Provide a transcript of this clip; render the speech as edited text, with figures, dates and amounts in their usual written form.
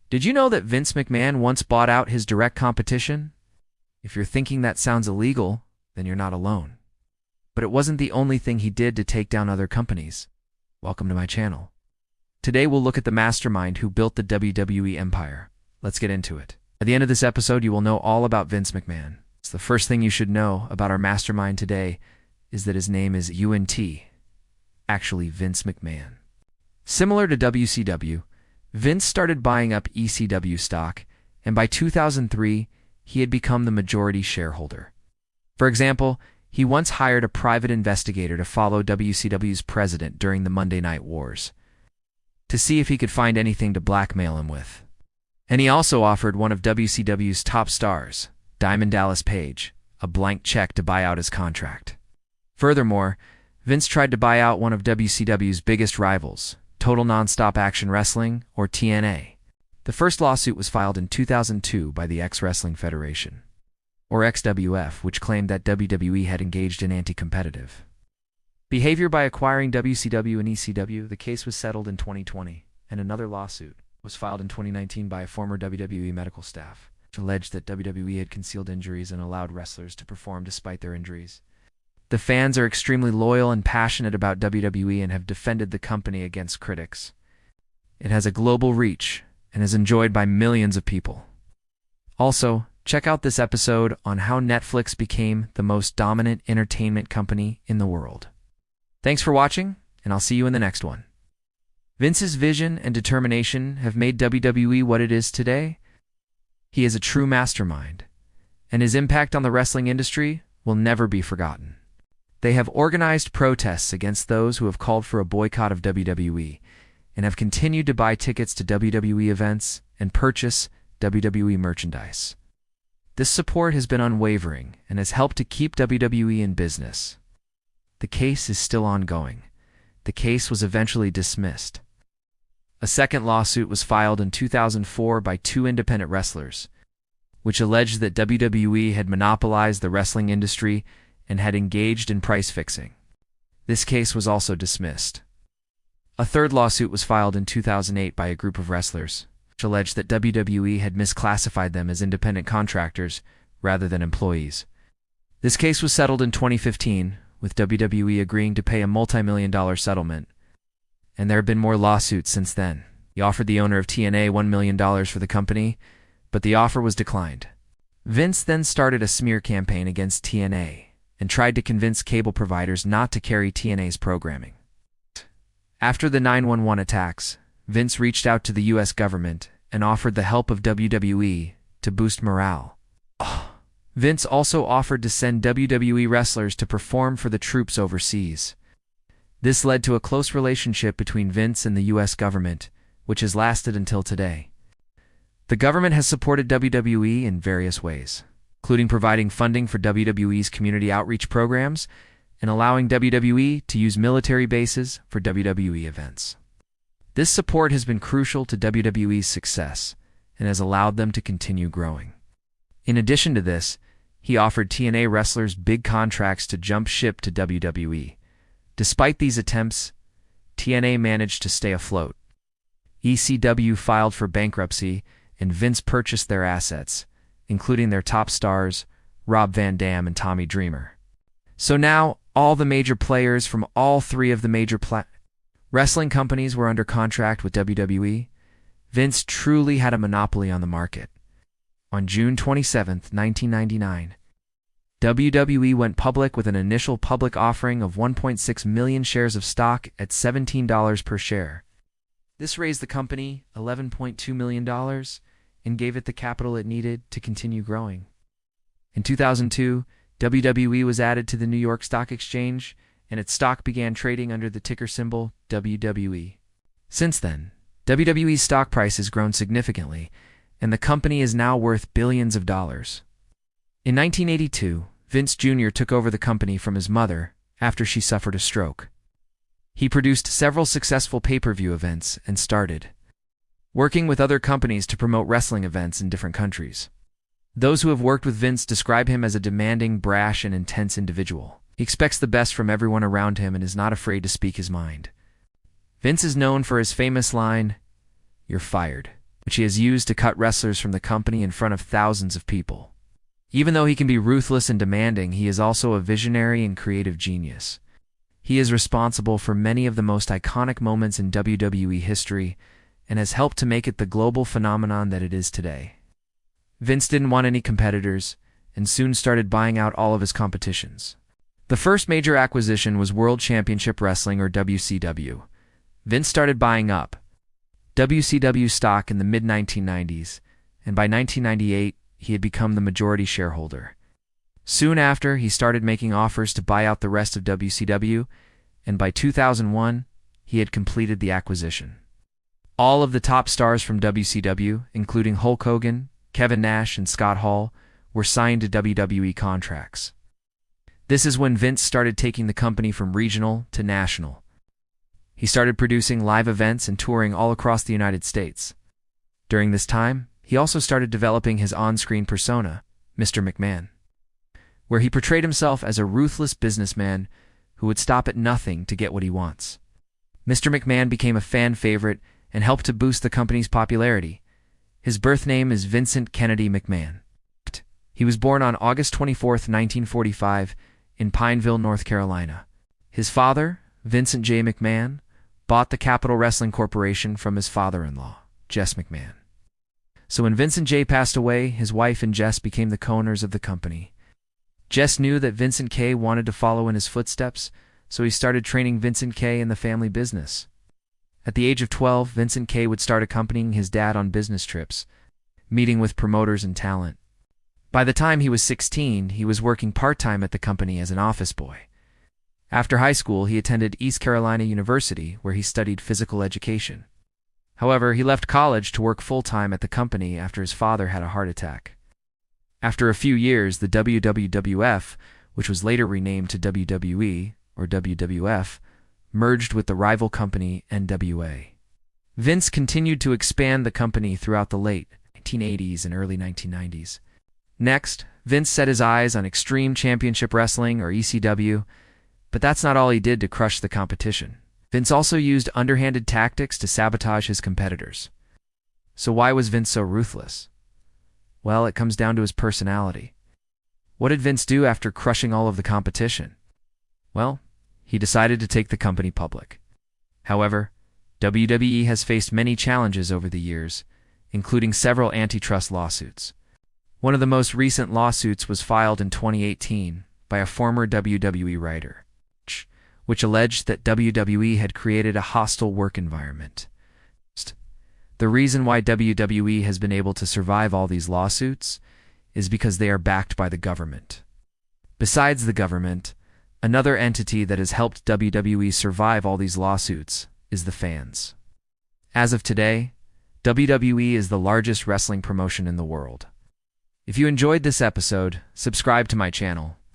Did you know that Vince McMahon once bought out his direct competition? If you're thinking that sounds illegal, then you're not alone. But it wasn't the only thing he did to take down other companies. Welcome to my channel. Today we'll look at the mastermind who built the WWE empire. Let's get into it. At the end of this episode, you will know all about Vince McMahon. So the first thing you should know about our mastermind today is that his name is UNT, actually Vince McMahon. Similar to WCW, Vince started buying up ECW stock, and by 2003, he had become the majority shareholder. For example, he once hired a private investigator to follow WCW's president during the Monday Night Wars, to see if he could find anything to blackmail him with. And he also offered one of WCW's top stars, Diamond Dallas Page, a blank check to buy out his contract. Furthermore, Vince tried to buy out one of WCW's biggest rivals, Total Nonstop Action Wrestling, or TNA. The first lawsuit was filed in 2002 by the X-Wrestling Federation, or XWF, which claimed that WWE had engaged in anti-competitive behavior by acquiring WCW and ECW. The case was settled in 2020, and another lawsuit was filed in 2019 by a former WWE medical staff, which alleged that WWE had concealed injuries and allowed wrestlers to perform despite their injuries. The fans are extremely loyal and passionate about WWE and have defended the company against critics. It has a global reach and is enjoyed by millions of people. Also, check out this episode on how Netflix became the most dominant entertainment company in the world. Thanks for watching, and I'll see you in the next one. Vince's vision and determination have made WWE what it is today. He is a true mastermind, and his impact on the wrestling industry will never be forgotten. They have organized protests against those who have called for a boycott of WWE and have continued to buy tickets to WWE events and purchase WWE merchandise. This support has been unwavering and has helped to keep WWE in business. The case is still ongoing. The case was eventually dismissed. A second lawsuit was filed in 2004 by two independent wrestlers, which alleged that WWE had monopolized the wrestling industry and had engaged in price fixing. This case was also dismissed. A third lawsuit was filed in 2008 by a group of wrestlers, which alleged that WWE had misclassified them as independent contractors rather than employees. This case was settled in 2015, with WWE agreeing to pay a multi-million-dollar settlement, and there have been more lawsuits since then. He offered the owner of TNA $1 million for the company, but the offer was declined. Vince then started a smear campaign against TNA and tried to convince cable providers not to carry TNA's programming. After the 9/11 attacks, Vince reached out to the US government and offered the help of WWE to boost morale. Vince also offered to send WWE wrestlers to perform for the troops overseas. This led to a close relationship between Vince and the US government, which has lasted until today. The government has supported WWE in various ways, including providing funding for WWE's community outreach programs and allowing WWE to use military bases for WWE events. This support has been crucial to WWE's success and has allowed them to continue growing. In addition to this, he offered TNA wrestlers big contracts to jump ship to WWE. Despite these attempts, TNA managed to stay afloat. ECW filed for bankruptcy, and Vince purchased their assets, including their top stars, Rob Van Dam and Tommy Dreamer. So now, all the major players from all three of the major wrestling companies were under contract with WWE. Vince truly had a monopoly on the market. On June 27, 1999, WWE went public with an initial public offering of 1.6 million shares of stock at $17 per share. This raised the company $11.2 million and gave it the capital it needed to continue growing. In 2002, WWE was added to the New York Stock Exchange, and its stock began trading under the ticker symbol WWE. Since then, WWE's stock price has grown significantly, and the company is now worth billions of dollars. In 1982, Vince Jr. took over the company from his mother after she suffered a stroke. He produced several successful pay-per-view events and started working with other companies to promote wrestling events in different countries. Those who have worked with Vince describe him as a demanding, brash, and intense individual. He expects the best from everyone around him and is not afraid to speak his mind. Vince is known for his famous line, "You're fired." which he has used to cut wrestlers from the company in front of thousands of people. Even though he can be ruthless and demanding, he is also a visionary and creative genius. He is responsible for many of the most iconic moments in WWE history and has helped to make it the global phenomenon that it is today. Vince didn't want any competitors and soon started buying out all of his competitions. The first major acquisition was World Championship Wrestling, or WCW. Vince started buying up WCW stock in the mid-1990s, and by 1998, he had become the majority shareholder. Soon after, he started making offers to buy out the rest of WCW, and by 2001, he had completed the acquisition. All of the top stars from WCW, including Hulk Hogan, Kevin Nash, and Scott Hall, were signed to WWE contracts. This is when Vince started taking the company from regional to national. He started producing live events and touring all across the United States. During this time, he also started developing his on-screen persona, Mr. McMahon, where he portrayed himself as a ruthless businessman who would stop at nothing to get what he wants. Mr. McMahon became a fan favorite and helped to boost the company's popularity. His birth name is Vincent Kennedy McMahon. He was born on August 24, 1945, in Pineville, North Carolina. His father, Vincent J. McMahon, bought the Capital Wrestling Corporation from his father-in-law, Jess McMahon. So when Vincent J. passed away, his wife and Jess became the co-owners of the company. Jess knew that Vincent K. wanted to follow in his footsteps, so he started training Vincent K. in the family business. At the age of 12, Vincent K. would start accompanying his dad on business trips, meeting with promoters and talent. By the time he was 16, he was working part-time at the company as an office boy. After high school, he attended East Carolina University, where he studied physical education. However, he left college to work full-time at the company after his father had a heart attack. After a few years, the WWF, which was later renamed to WWE, or WWF, merged with the rival company NWA. Vince continued to expand the company throughout the late 1980s and early 1990s. Next, Vince set his eyes on Extreme Championship Wrestling, or ECW, but that's not all he did to crush the competition. Vince also used underhanded tactics to sabotage his competitors. So why was Vince so ruthless? Well, it comes down to his personality. What did Vince do after crushing all of the competition? Well, he decided to take the company public. However, WWE has faced many challenges over the years, including several antitrust lawsuits. One of the most recent lawsuits was filed in 2018 by a former WWE writer, which alleged that WWE had created a hostile work environment. The reason why WWE has been able to survive all these lawsuits is because they are backed by the government. Besides the government, another entity that has helped WWE survive all these lawsuits is the fans. As of today, WWE is the largest wrestling promotion in the world. If you enjoyed this episode, subscribe to my channel